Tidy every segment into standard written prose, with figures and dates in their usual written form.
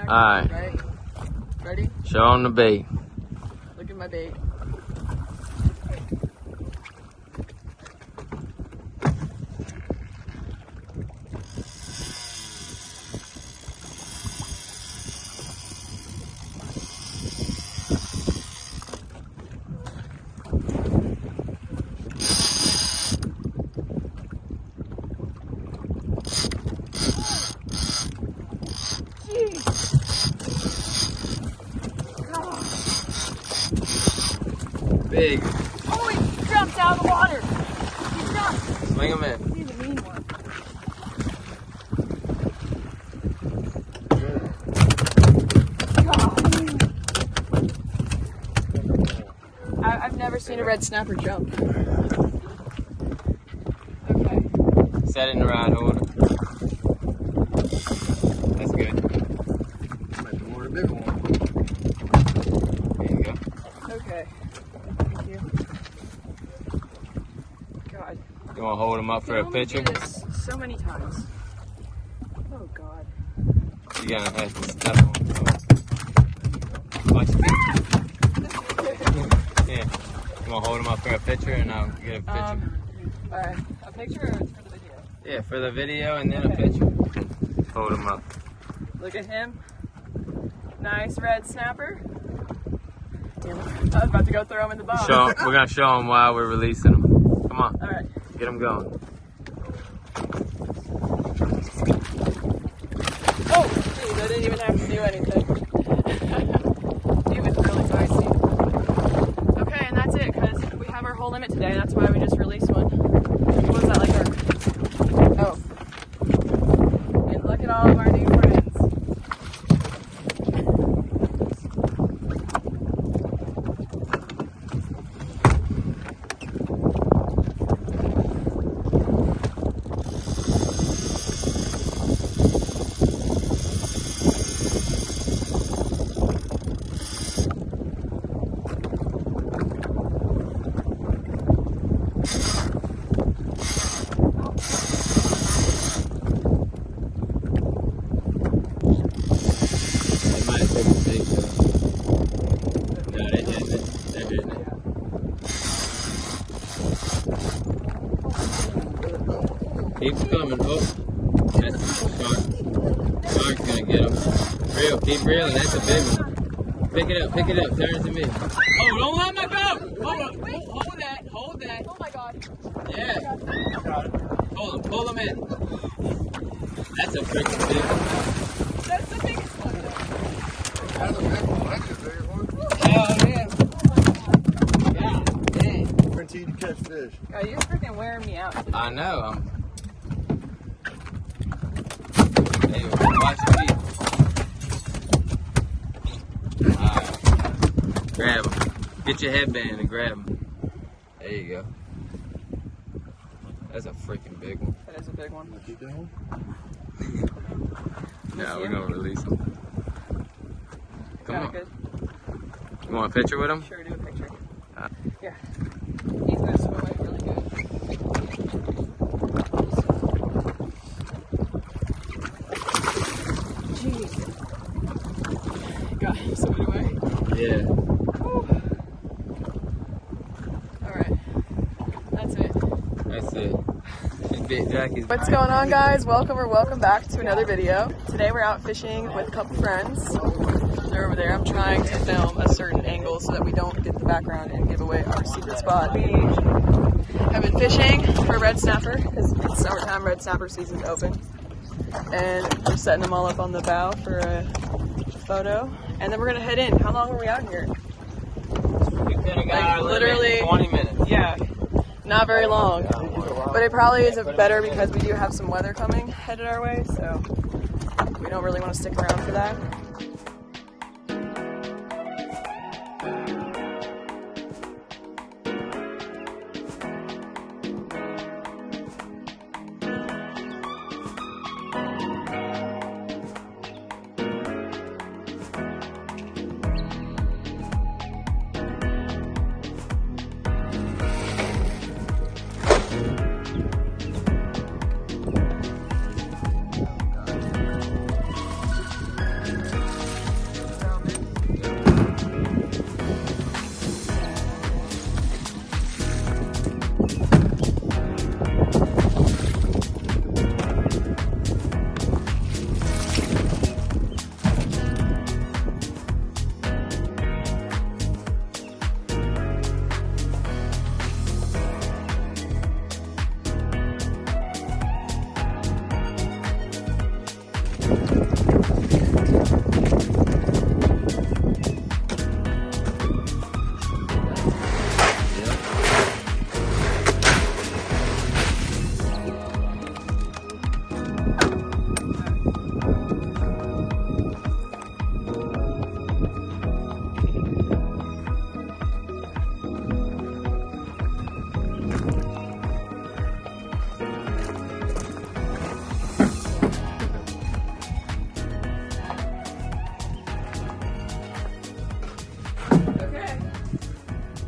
Alright. Right? Ready? Show them the bait. Look at my bait. Big. Oh, he jumped out of the water. He jumped. Swing him in. He's a mean one. I've never seen a red snapper jump. Okay. Set it in the right order. That's good. Might be more a bigger one. There you go. Okay. Thank you. God. You want to hold him up for a picture? I can only do this so many times. Oh God. You're going to have to step on it. Watch it. Yeah. You want to hold him up for a picture and I'll get a picture? Alright. A picture or for the video? Yeah, for the video and then a picture. Hold him up. Look at him. Nice red snapper. I was about to go throw him in the box. We're going to show him while we're releasing him. Come on. Alright. Get him going. Oh, geez, I didn't even have to do anything. He was really feisty. Okay, and that's it, because we have our whole limit today. That's why we just released one. What was that, like our... Oh. And look at all of our new friends. Keep coming, oh. That's shark. Shark's gonna get him. Reel, keep reeling, that's a big one. Pick it up, turn it to me. Oh, don't let me go! Hold that. Oh my God. Yeah. Pull him in. That's a freaking big one. That's the biggest one, though. That's a big one. That's a big one. Hell yeah. God dang. Guaranteed to catch fish. God, you're freaking wearing me out today. I know, Hey, watch your feet. Grab him. Get your headband and grab him. There you go. That's a freaking big one. That is a big one. Keep going. No, we're gonna release him. Come on. Good. You want a picture with him? Sure, do a picture. Yeah. He's gonna swim away really good. Jeez. Got him swimming away. Yeah. Alright. That's it. That's it. Jacki's What's going on, guys? Welcome back to another video. Today we're out fishing with a couple friends. They're over there. I'm trying to film a certain angle so that we don't get the background and give away our secret spot. We have been fishing for red snapper because it's summertime, red snapper season's open. And we're setting them all up on the bow for a photo. And then we're gonna head in. How long were we out here? We could have got Like, our literally 20 minutes. Yeah, not very long. But it probably is better because we do have some weather coming headed our way, so we don't really want to stick around for that.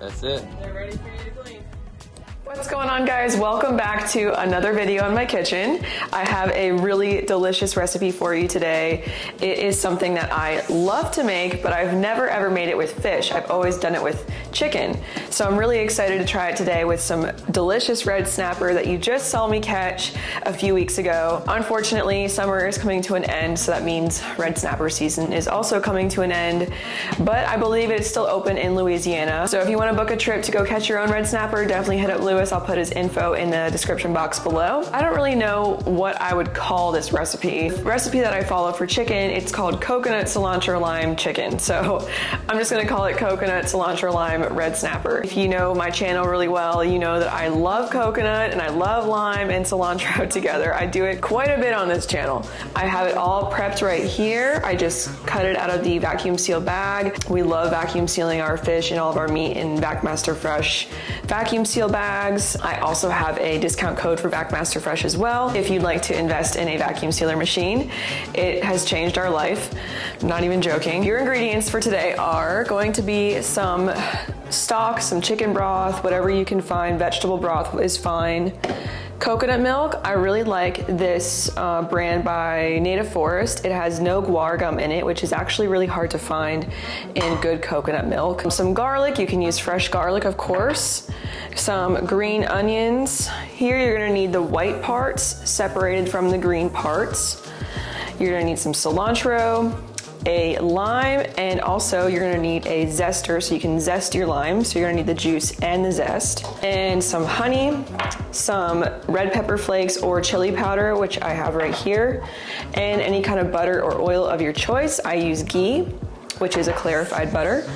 That's it. They're ready for you to clean. What's going on, guys? Welcome back to another video in my kitchen. I have a really delicious recipe for you today. It is something that I love to make, but I've never ever made it with fish. I've always done it with chicken. So I'm really excited to try it today with some delicious red snapper that you just saw me catch a few weeks ago. Unfortunately, summer is coming to an end, so that means red snapper season is also coming to an end, but I believe it's still open in Louisiana. So if you want to book a trip to go catch your own red snapper, definitely hit up Lewis. I'll put his info in the description box below. I don't really know what I would call this recipe. The recipe that I follow for chicken, it's called coconut cilantro lime chicken. So I'm just gonna call it coconut cilantro lime red snapper. If you know my channel really well, you know that I love coconut and I love lime and cilantro together. I do it quite a bit on this channel. I have it all prepped right here. I just cut it out of the vacuum seal bag. We love vacuum sealing our fish and all of our meat in Backmaster Fresh vacuum seal bags. I also have a discount code for Backmaster Fresh as well if you'd like to invest in a vacuum sealer machine. It has changed our life. I'm not even joking. Your ingredients for today are going to be some stock, some chicken broth, whatever you can find. Vegetable broth is fine. Coconut milk. I really like this brand by Native Forest. It has no guar gum in it, which is actually really hard to find in good coconut milk. Some garlic. You can use fresh garlic, of course. Some green onions. Here you're gonna need the white parts separated from the green parts. You're gonna need some cilantro, a lime, and also you're gonna need a zester so you can zest your lime. So you're gonna need the juice and the zest, and some honey, some red pepper flakes or chili powder, which I have right here, and any kind of butter or oil of your choice. I use ghee, which is a clarified butter.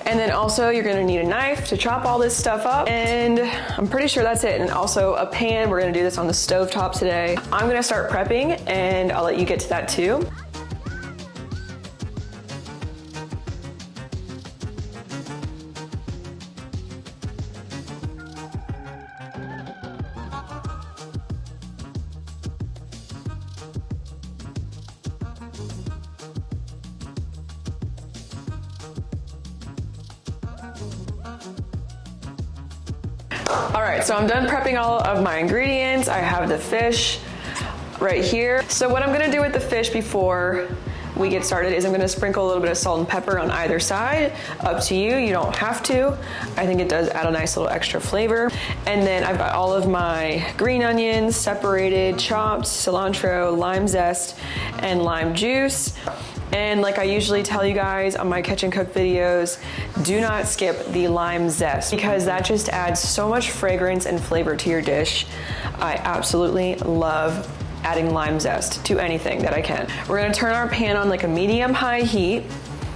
And then also you're gonna need a knife to chop all this stuff up, and I'm pretty sure that's it. And also a pan. We're gonna do this on the stove top today. I'm gonna start prepping and I'll let you get to that too. All right, so I'm done prepping all of my ingredients. I have the fish right here. So what I'm gonna do with the fish before we get started is I'm gonna sprinkle a little bit of salt and pepper on either side. Up to you, you don't have to. I think it does add a nice little extra flavor. And then I've got all of my green onions separated, chopped, cilantro, lime zest, and lime juice. And like I usually tell you guys on my catch and cook videos, do not skip the lime zest because that just adds so much fragrance and flavor to your dish. I absolutely love adding lime zest to anything that I can. We're gonna turn our pan on like a medium-high heat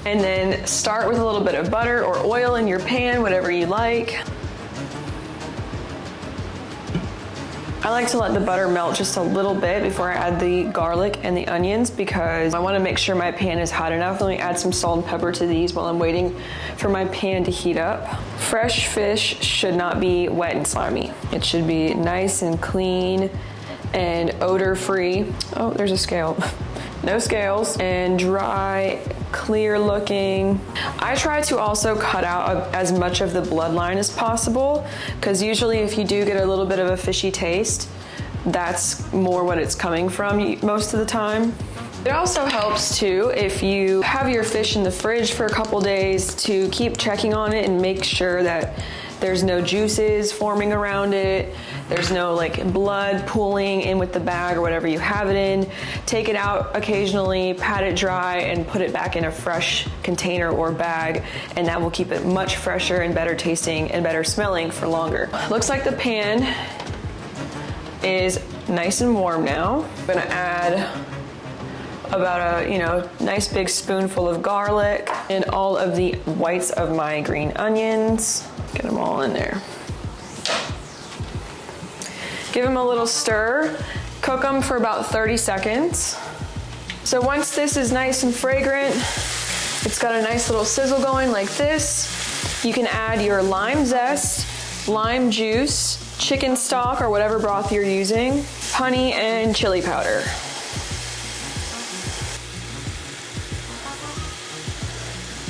and then start with a little bit of butter or oil in your pan, whatever you like. I like to let the butter melt just a little bit before I add the garlic and the onions because I want to make sure my pan is hot enough. Let me add some salt and pepper to these while I'm waiting for my pan to heat up. Fresh fish should not be wet and slimy. It should be nice and clean and odor-free. Oh, there's a scale. No scales, and dry, clear looking. I try to also cut out as much of the bloodline as possible because usually if you do get a little bit of a fishy taste, that's more what it's coming from most of the time. It also helps too if you have your fish in the fridge for a couple days to keep checking on it and make sure that there's no juices forming around it. There's no like blood pooling in with the bag or whatever you have it in. Take it out occasionally, pat it dry, and put it back in a fresh container or bag, and that will keep it much fresher and better tasting and better smelling for longer. Looks like the pan is nice and warm now. I'm gonna add about a nice big spoonful of garlic and all of the whites of my green onions. Get them all in there. Give them a little stir. Cook them for about 30 seconds. So once this is nice and fragrant, it's got a nice little sizzle going like this, you can add your lime zest, lime juice, chicken stock or whatever broth you're using, honey, and chili powder.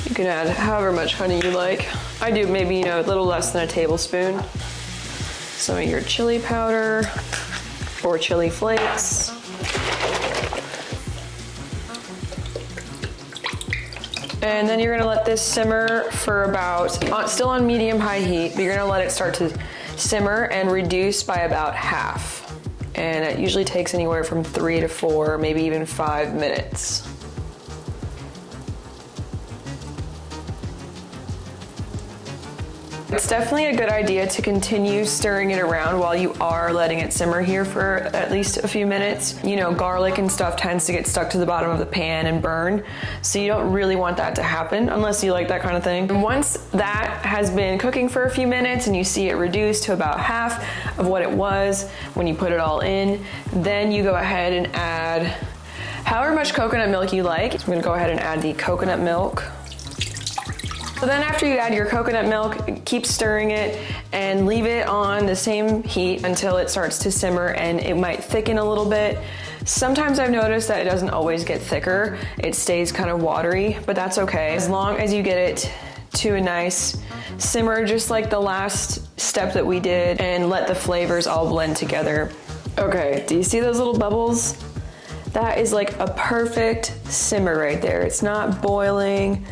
You can add however much honey you like. I do maybe, you know, a little less than a tablespoon. Some of your chili powder or chili flakes. And then you're gonna let this simmer for about, still on medium-high heat, but you're gonna let it start to simmer and reduce by about half. And it usually takes anywhere from 3 to 4, maybe even 5 minutes. It's definitely a good idea to continue stirring it around while you are letting it simmer here for at least a few minutes. You know, garlic and stuff tends to get stuck to the bottom of the pan and burn, so you don't really want that to happen unless you like that kind of thing. And once that has been cooking for a few minutes and you see it reduced to about half of what it was when you put it all in, then you go ahead and add however much coconut milk you like. So I'm gonna go ahead and add the coconut milk. So then after you add your coconut milk, keep stirring it and leave it on the same heat until it starts to simmer, and it might thicken a little bit. Sometimes I've noticed that it doesn't always get thicker. It stays kind of watery, but that's okay. As long as you get it to a nice simmer, just like the last step that we did, and let the flavors all blend together. Okay, do you see those little bubbles? That is like a perfect simmer right there. It's not boiling.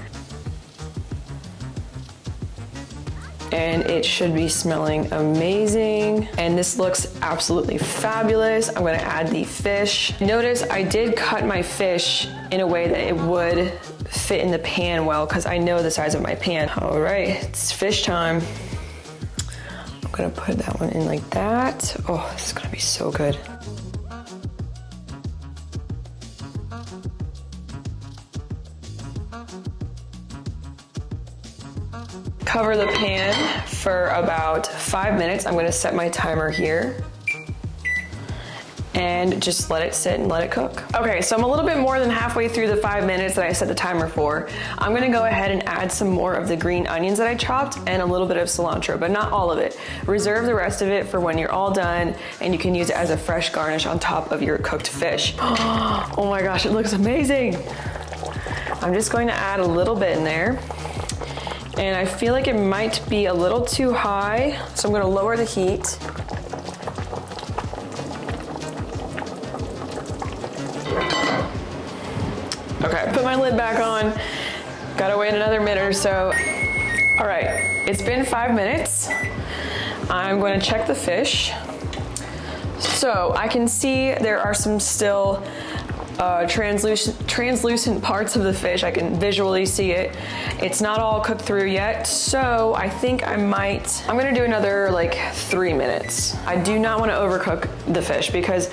And it should be smelling amazing. And this looks absolutely fabulous. I'm gonna add the fish. Notice I did cut my fish in a way that it would fit in the pan well, because I know the size of my pan. All right, it's fish time. I'm gonna put that one in like that. Oh, this is gonna be so good. Cover the pan for about 5 minutes. I'm gonna set my timer here and just let it sit and let it cook. Okay, so I'm a little bit more than halfway through the 5 minutes that I set the timer for. I'm gonna go ahead and add some more of the green onions that I chopped and a little bit of cilantro, but not all of it. Reserve the rest of it for when you're all done, and you can use it as a fresh garnish on top of your cooked fish. Oh my gosh, it looks amazing. I'm just going to add a little bit in there. And I feel like it might be a little too high, so I'm gonna lower the heat. Okay, put my lid back on. Gotta wait another minute or so. All right, it's been 5 minutes. I'm gonna check the fish. So I can see there are some still translucent parts of the fish. I can visually see it. It's not all cooked through yet, so I think I'm gonna do another like 3 minutes. I do not want to overcook the fish, because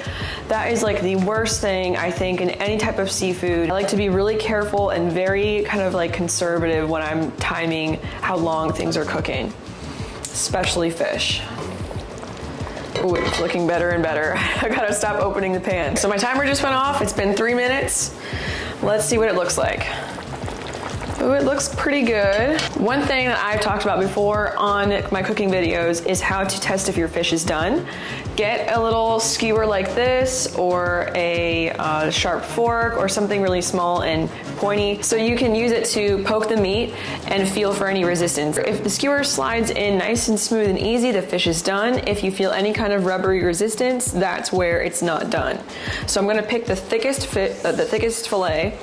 that is like the worst thing I think in any type of seafood. I like to be really careful and very kind of like conservative when I'm timing how long things are cooking, especially fish. Ooh, it's looking better and better. I gotta stop opening the pan. So my timer just went off. It's been 3 minutes. Let's see what it looks like. Ooh, it looks pretty good. One thing that I've talked about before on my cooking videos is how to test if your fish is done. Get a little skewer like this, or a sharp fork, or something really small and pointy, so you can use it to poke the meat and feel for any resistance. If the skewer slides in nice and smooth and easy, the fish is done. If you feel any kind of rubbery resistance, that's where it's not done. So I'm gonna pick the thickest fillet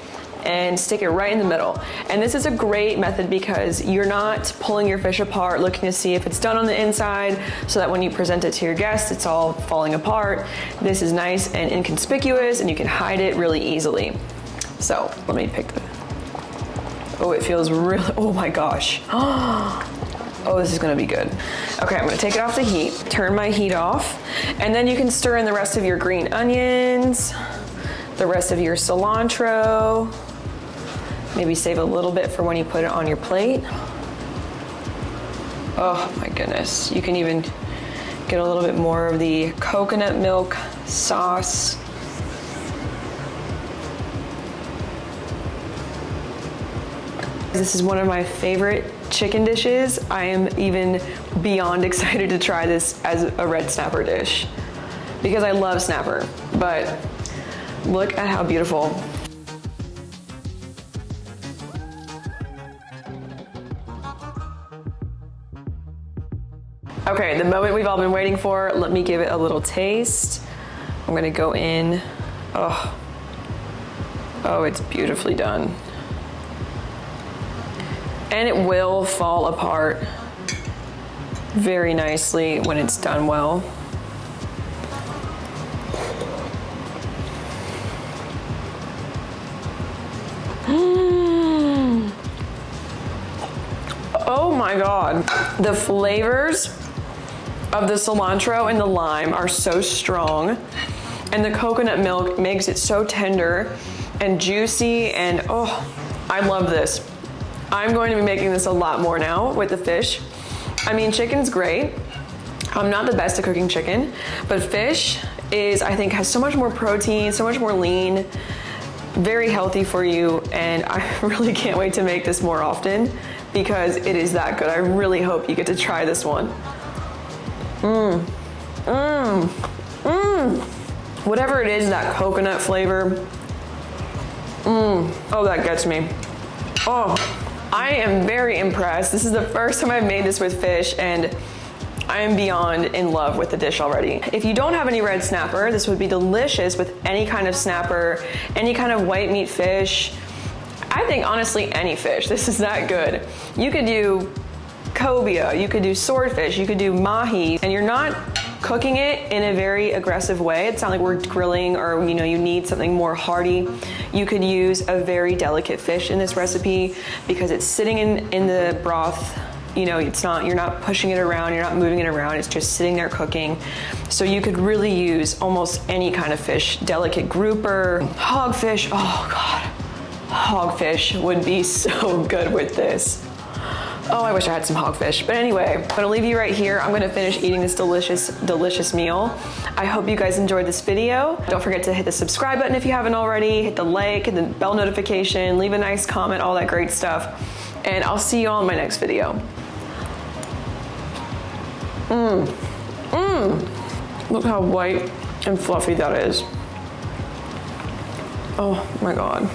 and stick it right in the middle. And this is a great method because you're not pulling your fish apart looking to see if it's done on the inside, so that when you present it to your guests, it's all falling apart. This is nice and inconspicuous, and you can hide it really easily. So let me pick the, oh, it feels really, oh my gosh. Oh, this is gonna be good. Okay, I'm gonna take it off the heat, turn my heat off, and then you can stir in the rest of your green onions, the rest of your cilantro. Maybe save a little bit for when you put it on your plate. Oh my goodness. You can even get a little bit more of the coconut milk sauce. This is one of my favorite chicken dishes. I am even beyond excited to try this as a red snapper dish, because I love snapper, but look at how beautiful. Okay, the moment we've all been waiting for. Let me give it a little taste. I'm gonna go in. Oh, it's beautifully done. And it will fall apart very nicely when it's done well. Oh my God. The flavors of the cilantro and the lime are so strong, and the coconut milk makes it so tender and juicy, and oh, I love this. I'm going to be making this a lot more now with the fish. I mean, chicken's great. I'm not the best at cooking chicken, but fish is, I think, has so much more protein, so much more lean, very healthy for you, and I really can't wait to make this more often because it is that good. I really hope you get to try this one. Whatever it is, that coconut flavor, oh, that gets me. Oh, I am very impressed. This is the first time I've made this with fish, and I am beyond in love with the dish already. If you don't have any red snapper, this would be delicious with any kind of snapper, any kind of white meat fish. I think honestly any fish, this is that good. You could do cobia, you could do swordfish, you could do mahi, and you're not cooking it in a very aggressive way. It's not like we're grilling or you need something more hearty. You could use a very delicate fish in this recipe because it's sitting in the broth. You're not pushing it around, you're not moving it around, it's just sitting there cooking. So you could really use almost any kind of fish, delicate grouper, hogfish, oh God. Hogfish would be so good with this. Oh, I wish I had some hogfish. But anyway, I'm gonna leave you right here. I'm gonna finish eating this delicious, delicious meal. I hope you guys enjoyed this video. Don't forget to hit the subscribe button if you haven't already, hit the like, hit the bell notification, leave a nice comment, all that great stuff. And I'll see you all in my next video. Look how white and fluffy that is. Oh my God.